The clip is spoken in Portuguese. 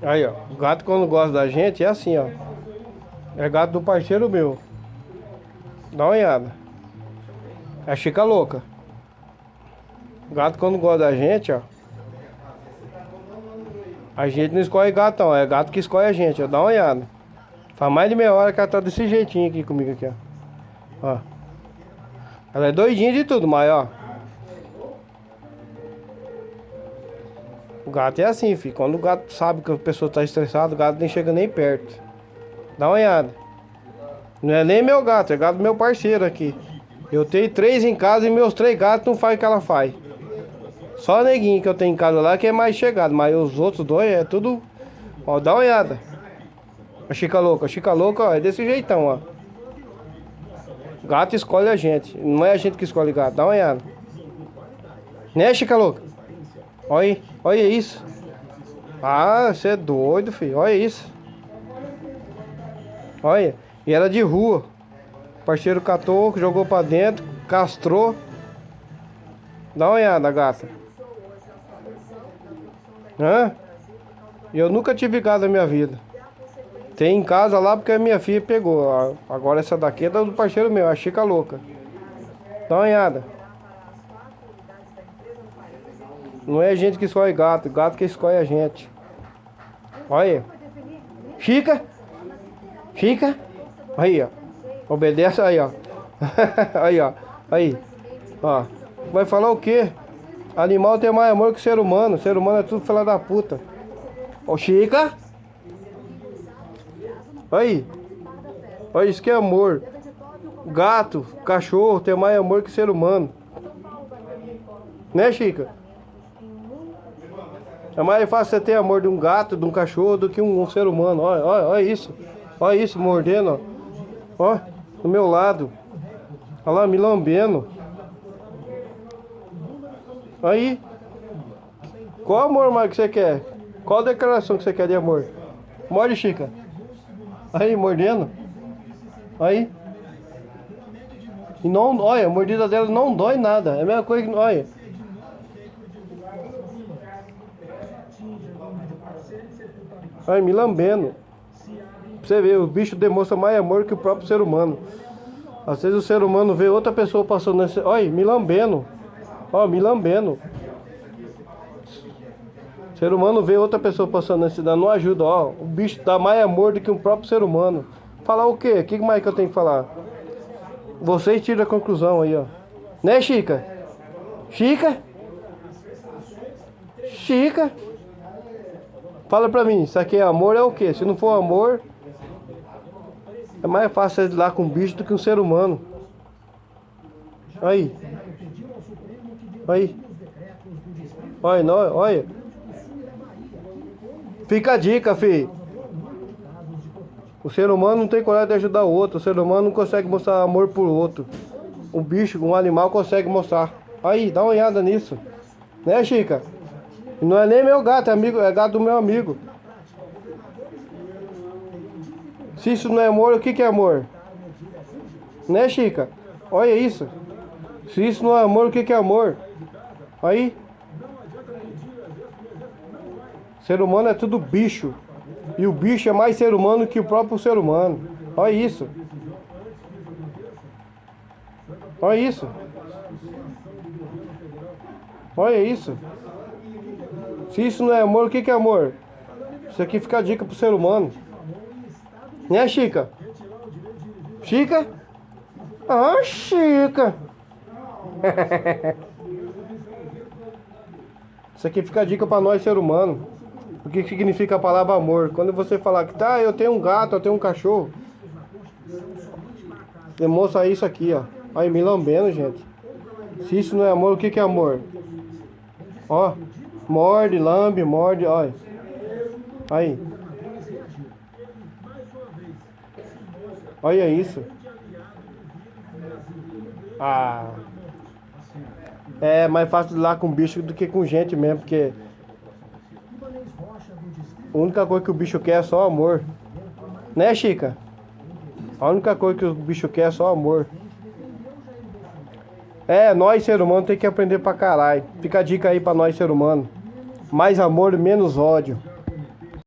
Aí, ó. O gato quando gosta da gente é assim, ó. É gato do parceiro meu. Dá uma olhada. É a Chica louca. O gato quando gosta da gente, ó. A gente não escolhe gato, não. É gato que escolhe a gente, ó. Dá uma olhada. Faz mais de meia hora que ela tá desse jeitinho aqui comigo aqui, ó. Ó. Ela é doidinha de tudo, mas ó. O gato é assim, filho. Quando o gato sabe que a pessoa tá estressada, o gato nem chega nem perto. Dá uma olhada. Não é nem meu gato, é gato do meu parceiro aqui. Eu tenho 3 em casa e meus 3 gatos não fazem o que ela faz. Só o neguinho que eu tenho em casa lá que é mais chegado, mas os outros dois é tudo. Ó, dá uma olhada. A Chica louca, ó, é desse jeitão, ó. Gato escolhe a gente, não é a gente que escolhe gato, dá uma olhada. Né, Chica louca? Olha aí, olha isso. Ah, você é doido, filho, olha isso. Olha, e era de rua. O parceiro catou, jogou pra dentro, castrou. Dá uma olhada, gata. Hã? E eu nunca tive gado na minha vida. Tem em casa lá porque a minha filha pegou. Agora essa daqui é do parceiro meu, a Chica louca. Dá uma olhada. Não é a gente que escolhe gato, gato que escolhe a gente. Olha. Chica. Chica. Aí, ó. Obedece aí, ó. Aí, ó. Aí. Ó. Vai falar o quê? Animal tem mais amor que ser humano. Ser humano é tudo filha da puta. Ô, Chica. Aí. Olha isso que é amor. Gato, cachorro tem mais amor que ser humano. Né, Chica? É mais fácil você ter amor de um gato, de um cachorro, do que um ser humano. Olha, olha, olha isso. Olha isso, mordendo, ó. Ó, do meu lado. Olha lá, me lambendo. Aí. Qual amor mais que você quer? Qual declaração que você quer de amor? Morde, Chica. Aí, mordendo. Aí. E não, olha, a mordida dela não dói nada. É a mesma coisa que, olha. Olha, me lambendo. Pra você ver, o bicho demonstra mais amor que o próprio ser humano. Às vezes o ser humano vê outra pessoa passando nesse... Olha, me lambendo. Ó, me lambendo. O ser humano vê outra pessoa passando nesse dano, não ajuda, ó. O bicho dá mais amor do que o próprio ser humano. Falar o quê? O que mais que eu tenho que falar? Vocês tiram a conclusão aí, ó. Né, Chica? Chica? Chica? Fala pra mim, isso aqui é amor é o quê? Se não for amor, é mais fácil você ir lá com um bicho do que um ser humano. Aí. Aí. Olha, não, olha. Fica a dica, filho. O ser humano não tem coragem de ajudar o outro. O ser humano não consegue mostrar amor por outro. Um bicho, um animal consegue mostrar. Aí, dá uma olhada nisso. Né, Chica? Não é nem meu gato, é amigo, é gato do meu amigo. Se isso não é amor, o que que é amor? Né, Chica? Olha isso. Se isso não é amor, o que que é amor? Aí. Ser humano é tudo bicho. E o bicho é mais ser humano que o próprio ser humano. Olha isso. Olha isso. Olha isso. Se isso não é amor, o que que é amor? Isso aqui fica a dica pro ser humano. Né, Chica? Chica? Ah, Chica. Isso aqui fica a dica pra nós, ser humano. O que significa a palavra amor? Quando você falar que tá, eu tenho um gato, eu tenho um cachorro. Demonstra isso aqui, ó. Aí, me lambendo, gente. Se isso não é amor, o que que é amor? Ó. Morde, lambe, morde, olha. Aí. Olha isso. Ah. É mais fácil ir lá com bicho do que com gente mesmo, porque a única coisa que o bicho quer é só amor. Né, Chica? A única coisa que o bicho quer é só amor. É, nós, ser humano, tem que aprender pra caralho. Fica a dica aí pra nós, ser humano. Mais amor e menos ódio.